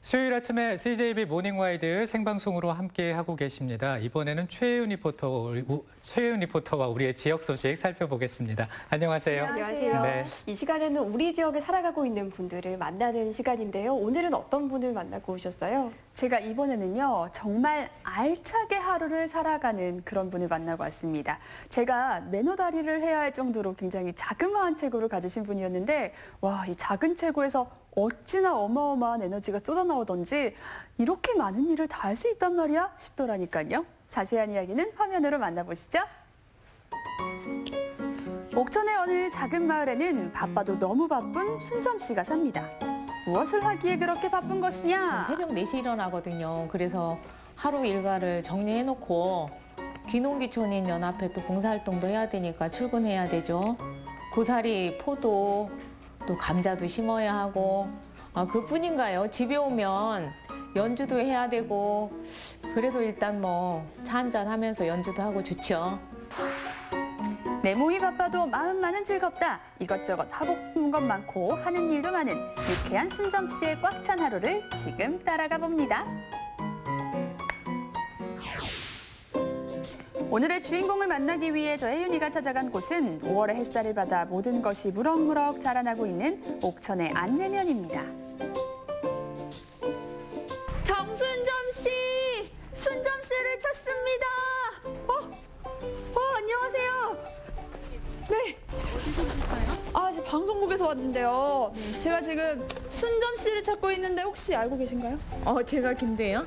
수요일 아침에 CJB 모닝와이드 생방송으로 함께하고 계십니다. 이번에는 최혜윤 리포터와 우리의 지역 소식 살펴보겠습니다. 안녕하세요. 안녕하세요. 네. 이 시간에는 우리 지역에 살아가고 있는 분들을 만나는 시간인데요. 오늘은 어떤 분을 만나고 오셨어요? 제가 이번에는요, 정말 알차게 하루를 살아가는 그런 분을 만나고 왔습니다. 제가 매너다리를 해야 할 정도로 굉장히 자그마한 체구를 가지신 분이었는데, 와, 이 작은 체구에서 어찌나 어마어마한 에너지가 쏟아나오던지 이렇게 많은 일을 다 할 수 있단 말이야 싶더라니까요. 자세한 이야기는 화면으로 만나보시죠. 옥천의 어느 작은 마을에는 바빠도 너무 바쁜 순점 씨가 삽니다. 무엇을 하기에 그렇게 바쁜 것이냐? 새벽 4시에 일어나거든요. 그래서 하루 일과를 정리해놓고 귀농귀촌인 연합회 또 봉사활동도 해야 되니까 출근해야 되죠. 고사리, 포도, 또 감자도 심어야 하고 그뿐인가요? 집에 오면 연주도 해야 되고 그래도 일단 뭐 차 한잔 하면서 연주도 하고 좋죠. 내 몸이 바빠도 마음만은 즐겁다. 이것저것 하고 싶은 것 많고 하는 일도 많은 유쾌한 순점 씨의 꽉 찬 하루를 지금 따라가 봅니다. 오늘의 주인공을 만나기 위해 저 혜윤이가 찾아간 곳은 5월의 햇살을 받아 모든 것이 무럭무럭 자라나고 있는 옥천의 안내면입니다. 정순점 씨! 순점 씨를 찾습니다! 안녕하세요! 네. 어디서 오셨어요? 저 방송국에서 왔는데요. 제가 지금 순점 씨를 찾고 있는데 혹시 알고 계신가요? 제가 김대요?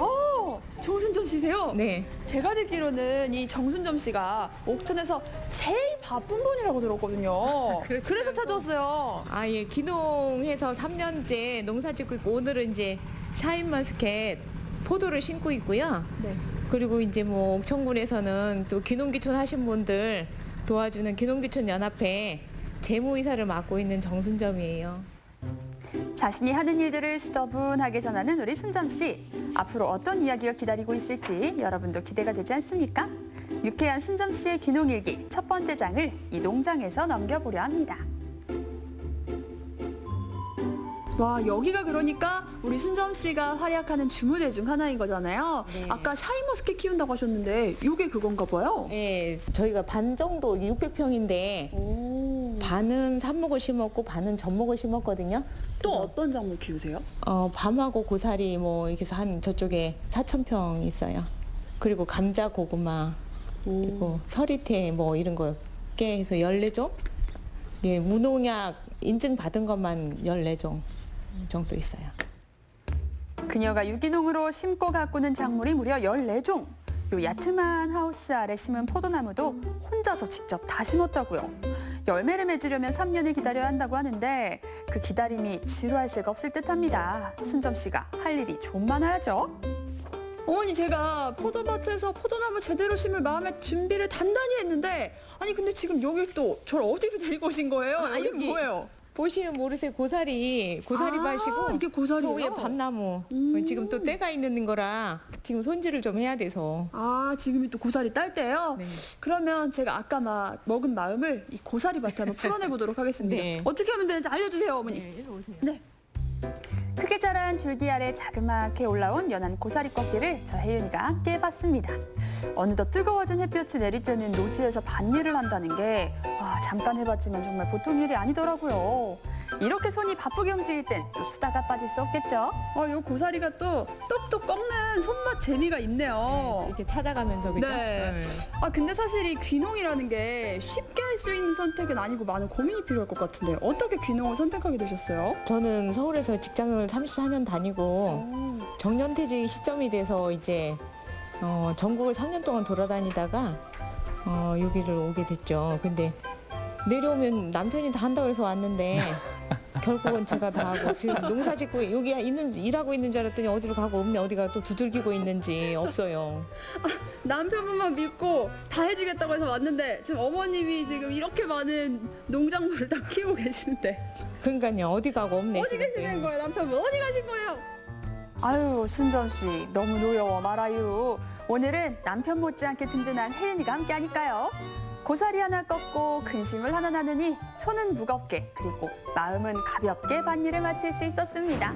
정순점 씨세요? 네. 제가 듣기로는 이 정순점 씨가 옥천에서 제일 바쁜 분이라고 들었거든요. 그렇지 그래서 않고. 찾아왔어요. 예, 귀농해서 3년째 농사 짓고 있고 오늘은 이제 샤인머스켓 포도를 심고 있고요. 네. 그리고 이제 뭐 옥천군에서는 또 귀농귀촌 하신 분들 도와주는 귀농귀촌 연합회 재무이사를 맡고 있는 정순점이에요. 자신이 하는 일들을 수더분하게 전하는 우리 순점 씨. 앞으로 어떤 이야기가 기다리고 있을지 여러분도 기대가 되지 않습니까? 유쾌한 순점 씨의 귀농일기 첫 번째 장을 이 농장에서 넘겨보려 합니다. 와, 여기가 그러니까 우리 순점 씨가 활약하는 주무대 중 하나인 거잖아요. 네. 아까 샤인머스켓 키운다고 하셨는데 이게 그건가 봐요. 예, 저희가 반 정도 600평인데 오. 반은 삽목을 심었고 반은 젖목을 심었거든요. 또 어떤 작물 키우세요? 밤하고 고사리 뭐 이렇게 해서 한 저쪽에 4,000평 있어요. 그리고 감자, 고구마, 그리고 서리태 뭐 이런 거 깨해서 14종? 예, 무농약 인증 받은 것만 14종 정도 있어요. 그녀가 유기농으로 심고 가꾸는 작물이 무려 14종. 요 야트만 하우스 아래 심은 포도나무도 혼자서 직접 다 심었다고요. 열매를 맺으려면 3년을 기다려야 한다고 하는데 그 기다림이 지루할 새가 없을 듯합니다. 순점 씨가 할 일이 좀 많아야죠. 어머니, 제가 포도밭에서 포도나무 제대로 심을 마음의 준비를 단단히 했는데 아니 근데 지금 여길 또 저를 어디로 데리고 오신 거예요? 여기 여기. 뭐예요? 보시면 모르세요. 고사리 밭이고 이게 고사리예요? 저 위에 밤나무. 지금 또 때가 있는 거라 지금 손질을 좀 해야 돼서. 지금이 또 고사리 딸 때예요? 네. 그러면 제가 아까 먹은 마음을 이 고사리 밭에 한번 풀어내 보도록 하겠습니다. 네. 어떻게 하면 되는지 알려주세요, 어머니. 일로 오세요. 네. 크게 자란 줄기 아래 자그맣게 올라온 연한 고사리 꺾기를 저 혜윤이가 함께 해봤습니다. 어느덧 뜨거워진 햇볕이 내리쬐는 노지에서 밭일을 한다는 게 잠깐 해봤지만 정말 보통 일이 아니더라고요. 이렇게 손이 바쁘게 움직일 땐 또 수다가 빠질 수 없겠죠. 요 고사리가 또 똑똑 꺾는 손맛 재미가 있네요. 이렇게 찾아가면서 그죠? 네. 근데 사실 이 귀농이라는 게 쉽게 할 수 있는 선택은 아니고 많은 고민이 필요할 것 같은데 어떻게 귀농을 선택하게 되셨어요? 저는 서울에서 직장을 34년 다니고 정년퇴직 시점이 돼서 이제 전국을 3년 동안 돌아다니다가 여기를 오게 됐죠. 근데 내려오면 남편이 다 한다고 해서 왔는데 결국은 제가 다 하고 지금 농사 짓고 여기 일하고 있는 줄 알았더니 어디로 가고 없네. 어디가 또 두들기고 있는지 없어요. 남편분만 믿고 다 해주겠다고 해서 왔는데 지금 어머님이 지금 이렇게 많은 농작물을 다 키우고 계시는데 그러니까요. 어디 가고 없네. 어디 지금 계시는 또. 거예요? 남편분 어디 가신 거예요? 아유, 순점 씨 너무 노여워 말아요. 오늘은 남편 못지않게 든든한 혜윤이가 함께 하니까요. 고사리 하나 꺾고 근심을 하나 나누니 손은 무겁게 그리고 마음은 가볍게 밭일을 마칠 수 있었습니다.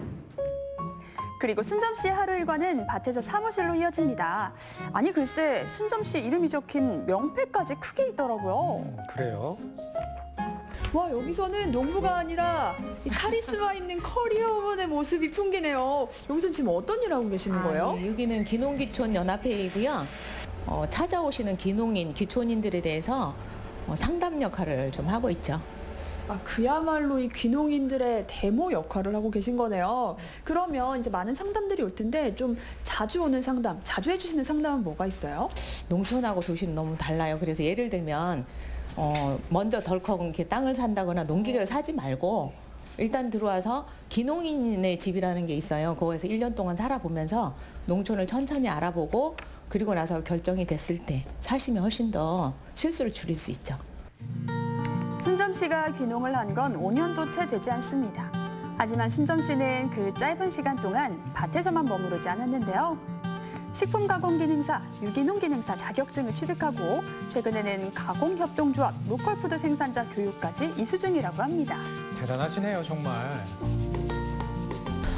그리고 순점 씨의 하루 일과는 밭에서 사무실로 이어집니다. 아니 글쎄 순점 씨 이름이 적힌 명패까지 크게 있더라고요. 그래요? 와, 여기서는 농부가 아니라 이 카리스마 있는 커리어우먼의 모습이 풍기네요. 여기서는 지금 어떤 일 하고 계시는 거예요? 네, 여기는 기농기촌 연합회이고요. 찾아오시는 기농인, 기촌인들에 대해서 상담 역할을 좀 하고 있죠. 아, 그야말로 이 귀농인들의 데모 역할을 하고 계신 거네요. 그러면 이제 많은 상담들이 올 텐데 좀 자주 오는 상담, 자주 해주시는 상담은 뭐가 있어요? 농촌하고 도시는 너무 달라요. 그래서 예를 들면 먼저 덜컥 이렇게 땅을 산다거나 농기계를 사지 말고 일단 들어와서 기농인의 집이라는 게 있어요. 거기서 1년 동안 살아보면서 농촌을 천천히 알아보고 그리고 나서 결정이 됐을 때 사시면 훨씬 더 실수를 줄일 수 있죠. 순점 씨가 귀농을 한 건 5년도 채 되지 않습니다. 하지만 순점 씨는 그 짧은 시간 동안 밭에서만 머무르지 않았는데요. 식품가공기능사, 유기농기능사 자격증을 취득하고 최근에는 가공협동조합, 로컬푸드 생산자 교육까지 이수 중이라고 합니다. 대단하시네요, 정말.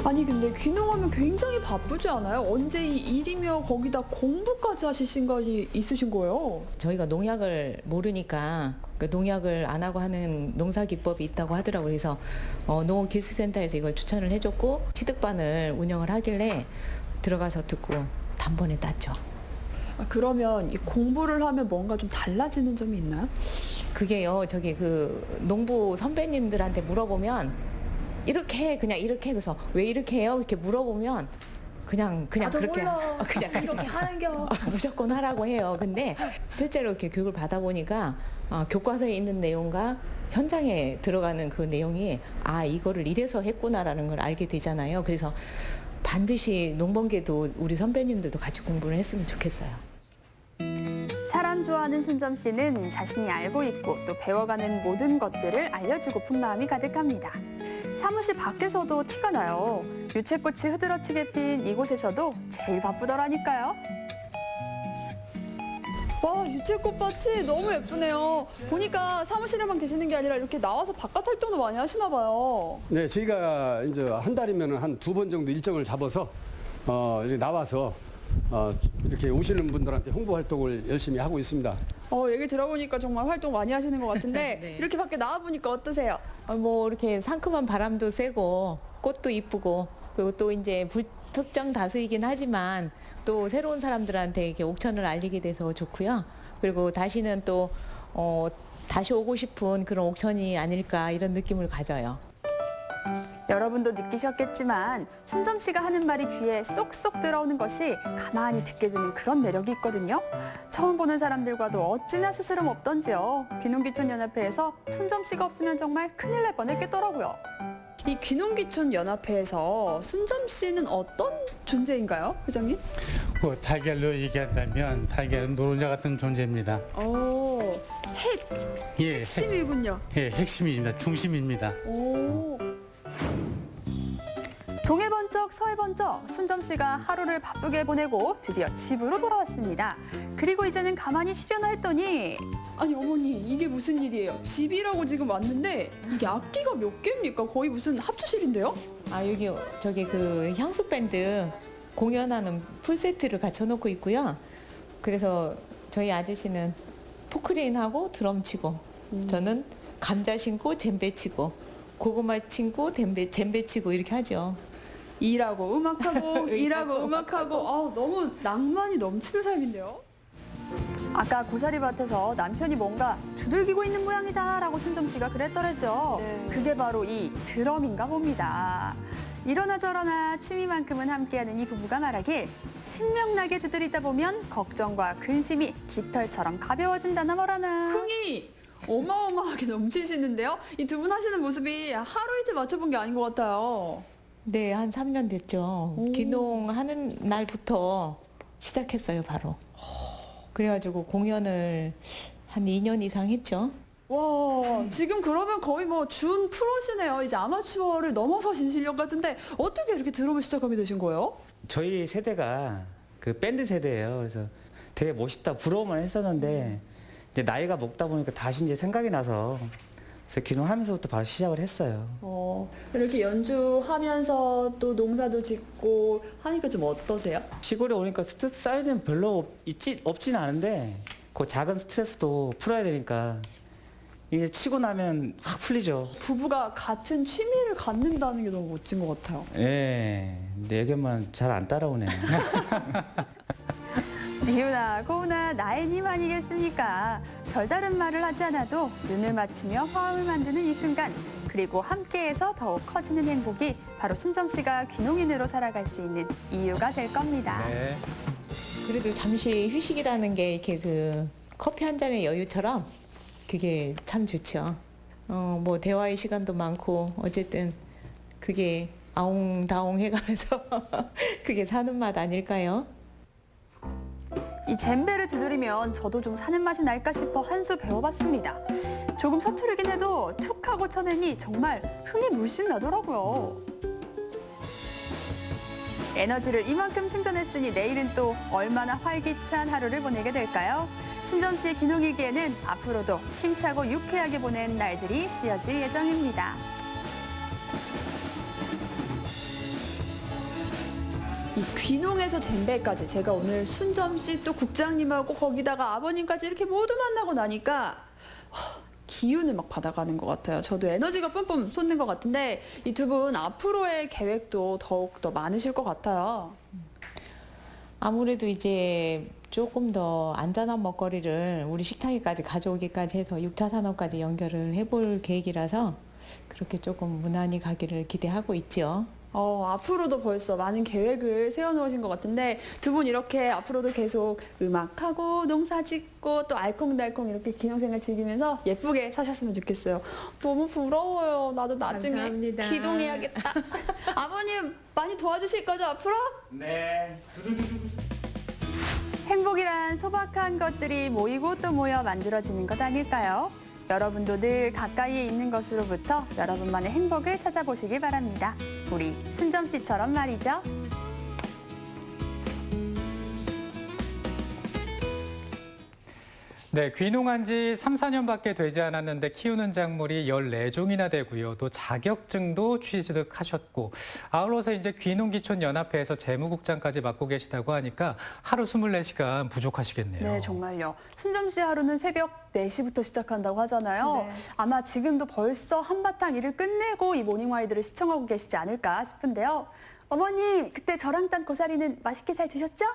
아니 근데 귀농하면 굉장히 바쁘지 않아요? 언제 이 일이며 거기다 공부까지 하실 생각이 있으신 거예요? 저희가 농약을 모르니까 그 농약을 안 하고 하는 농사 기법이 있다고 하더라고요. 그래서 농업기술센터에서 이걸 추천을 해줬고 취득반을 운영을 하길래 들어가서 듣고 단번에 땄죠. 아, 그러면 이 공부를 하면 뭔가 좀 달라지는 점이 있나요? 그게요, 저기 그 농부 선배님들한테 물어보면 이렇게 해, 그냥 이렇게 해. 그래서 왜 이렇게 해요? 이렇게 물어보면 그냥 나도 그렇게 몰라. 그냥 이렇게 하는겨. 무조건 하라고 해요. 근데 실제로 이렇게 교육을 받아보니까 교과서에 있는 내용과 현장에 들어가는 그 내용이 이거를 이래서 했구나라는 걸 알게 되잖아요. 그래서 반드시 농번계도 우리 선배님들도 같이 공부를 했으면 좋겠어요. 사람 좋아하는 순점 씨는 자신이 알고 있고 또 배워가는 모든 것들을 알려주고픈 마음이 가득합니다. 사무실 밖에서도 티가 나요. 유채꽃이 흐드러지게 핀 이곳에서도 제일 바쁘더라니까요. 와, 유채꽃밭이 너무 예쁘네요. 보니까 사무실에만 계시는 게 아니라 이렇게 나와서 바깥 활동도 많이 하시나 봐요. 네, 저희가 이제 한 달이면 한 2번 정도 일정을 잡아서 이제 나와서 이렇게 오시는 분들한테 홍보 활동을 열심히 하고 있습니다. 얘기 들어보니까 정말 활동 많이 하시는 것 같은데 네. 이렇게 밖에 나와보니까 어떠세요? 뭐 이렇게 상큼한 바람도 쐬고 꽃도 이쁘고 그리고 또 이제 불특정 다수이긴 하지만 또 새로운 사람들한테 이렇게 옥천을 알리게 돼서 좋고요. 그리고 다시는 또 다시 오고 싶은 그런 옥천이 아닐까 이런 느낌을 가져요. 여러분도 느끼셨겠지만 순점 씨가 하는 말이 귀에 쏙쏙 들어오는 것이 가만히 듣게 되는 그런 매력이 있거든요. 처음 보는 사람들과도 어찌나 스스럼 없던지요. 귀농기촌연합회에서 순점 씨가 없으면 정말 큰일 날 뻔했겠더라고요. 이 귀농기촌 연합회에서 순점 씨는 어떤 존재인가요, 회장님? 달걀로 얘기한다면 달걀은 노른자 같은 존재입니다. 예, 핵심이군요. 핵심입니다. 중심입니다. 오. 동해 번쩍 서해 번쩍 순점 씨가 하루를 바쁘게 보내고 드디어 집으로 돌아왔습니다. 그리고 이제는 가만히 쉬려나 했더니 아니 어머니, 이게 무슨 일이에요? 집이라고 지금 왔는데 이게 악기가 몇 개입니까? 거의 무슨 합주실인데요? 여기 저기 그 향수 밴드 공연하는 풀 세트를 갖춰놓고 있고요. 그래서 저희 아저씨는 포크레인하고 드럼 치고 저는 감자 신고 젬베 치고 고구마 친고 젬베 치고 이렇게 하죠. 일하고 음악하고 일하고 음악하고 너무 낭만이 넘치는 삶인데요? 아까 고사리밭에서 남편이 뭔가 두들기고 있는 모양이다라고 순점 씨가 그랬더랬죠. 네. 그게 바로 이 드럼인가 봅니다. 이러나 저러나 취미만큼은 함께하는 이 부부가 말하길 신명나게 두드리다 보면 걱정과 근심이 깃털처럼 가벼워진다나 뭐라나. 흥이 어마어마하게 넘치시는데요? 이 두 분 하시는 모습이 하루 이틀 맞춰본 게 아닌 것 같아요. 네, 한 3년 됐죠. 기농하는 날부터 시작했어요, 바로. 그래가지고 공연을 한 2년 이상 했죠. 와, 지금 그러면 거의 뭐 준 프로시네요. 이제 아마추어를 넘어서신 실력 같은데 어떻게 이렇게 드럼을 시작하게 되신 거예요? 저희 세대가 그 밴드 세대예요. 그래서 되게 멋있다 부러움을 했었는데 이제 나이가 먹다 보니까 다시 이제 생각이 나서 그래서 귀농하면서부터 바로 시작을 했어요. 이렇게 연주하면서 또 농사도 짓고 하니까 좀 어떠세요? 시골에 오니까 스트레스 쌓이는 별로 없진 않은데 그 작은 스트레스도 풀어야 되니까 이게 치고 나면 확 풀리죠. 부부가 같은 취미를 갖는다는 게 너무 멋진 것 같아요. 예, 내 의견만 잘 안 따라오네요. 이유나 고우나 나의 힘 아니겠습니까? 별다른 말을 하지 않아도 눈을 맞추며 화음을 만드는 이 순간, 그리고 함께해서 더욱 커지는 행복이 바로 순점 씨가 귀농인으로 살아갈 수 있는 이유가 될 겁니다. 네. 그래도 잠시 휴식이라는 게 이렇게 그 커피 한 잔의 여유처럼 그게 참 좋죠. 뭐 대화의 시간도 많고 어쨌든 그게 아웅다웅 해가면서 그게 사는 맛 아닐까요? 이 젬베를 두드리면 저도 좀 사는 맛이 날까 싶어 한 수 배워봤습니다. 조금 서투르긴 해도 툭 하고 쳐내니 정말 흥이 물씬 나더라고요. 에너지를 이만큼 충전했으니 내일은 또 얼마나 활기찬 하루를 보내게 될까요? 순점 씨의 귀농일기에는 앞으로도 힘차고 유쾌하게 보낸 날들이 쓰여질 예정입니다. 이 귀농에서 젬베까지 제가 오늘 순점 씨 또 국장님하고 거기다가 아버님까지 이렇게 모두 만나고 나니까 기운을 막 받아가는 것 같아요. 저도 에너지가 뿜뿜 솟는 것 같은데 이 두 분 앞으로의 계획도 더욱 더 많으실 것 같아요. 아무래도 이제 조금 더 안전한 먹거리를 우리 식탁에까지 가져오기까지 해서 6차 산업까지 연결을 해볼 계획이라서 그렇게 조금 무난히 가기를 기대하고 있죠. 앞으로도 벌써 많은 계획을 세워놓으신 것 같은데 두 분 이렇게 앞으로도 계속 음악하고 농사짓고 또 알콩달콩 이렇게 귀농생활 즐기면서 예쁘게 사셨으면 좋겠어요. 너무 부러워요. 나도 나중에 감사합니다. 귀농해야겠다. 아버님 많이 도와주실 거죠 앞으로? 네. 행복이란 소박한 것들이 모이고 또 모여 만들어지는 것 아닐까요? 여러분도 늘 가까이에 있는 것으로부터 여러분만의 행복을 찾아보시기 바랍니다. 우리 순점 씨처럼 말이죠. 네, 귀농한 지 3, 4년밖에 되지 않았는데 키우는 작물이 14종이나 되고요. 또 자격증도 취득하셨고, 아울러서 이제 귀농기촌연합회에서 재무국장까지 맡고 계시다고 하니까 하루 24시간 부족하시겠네요. 네, 정말요. 순점 씨 하루는 새벽 4시부터 시작한다고 하잖아요. 네. 아마 지금도 벌써 한바탕 일을 끝내고 이 모닝와이드를 시청하고 계시지 않을까 싶은데요. 어머님, 그때 저랑 딴 고사리는 맛있게 잘 드셨죠?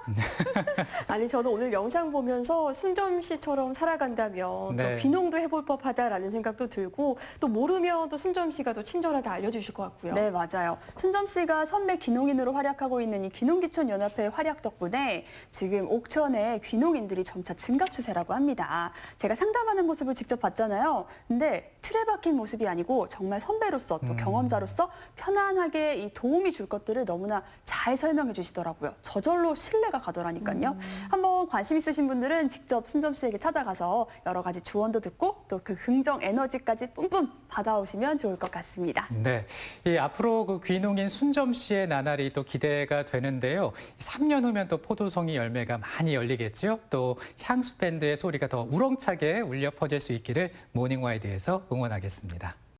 아니 저는 오늘 영상 보면서 순점 씨처럼 살아간다면 네. 또 귀농도 해볼 법하다라는 생각도 들고 또 모르면 또 순점 씨가 더 친절하게 알려주실 것 같고요. 네, 맞아요. 순점 씨가 선배 귀농인으로 활약하고 있는 이 귀농기촌연합회의 활약 덕분에 지금 옥천에 귀농인들이 점차 증가 추세라고 합니다. 제가 상담하는 모습을 직접 봤잖아요. 근데 틀에 박힌 모습이 아니고 정말 선배로서 또 경험자로서 편안하게 이 도움이 줄 것들을 너무나 잘 설명해 주시더라고요. 저절로 신뢰가 가더라니까요. 한번 관심 있으신 분들은 직접 순점 씨에게 찾아가서 여러 가지 조언도 듣고 또 그 긍정 에너지까지 뿜뿜 받아오시면 좋을 것 같습니다. 네, 이 앞으로 그 귀농인 순점 씨의 나날이 또 기대가 되는데요. 3년 후면 또 포도송이 열매가 많이 열리겠죠. 또 향수 밴드의 소리가 더 우렁차게 울려 퍼질 수 있기를 모닝와이드에서 응원하겠습니다.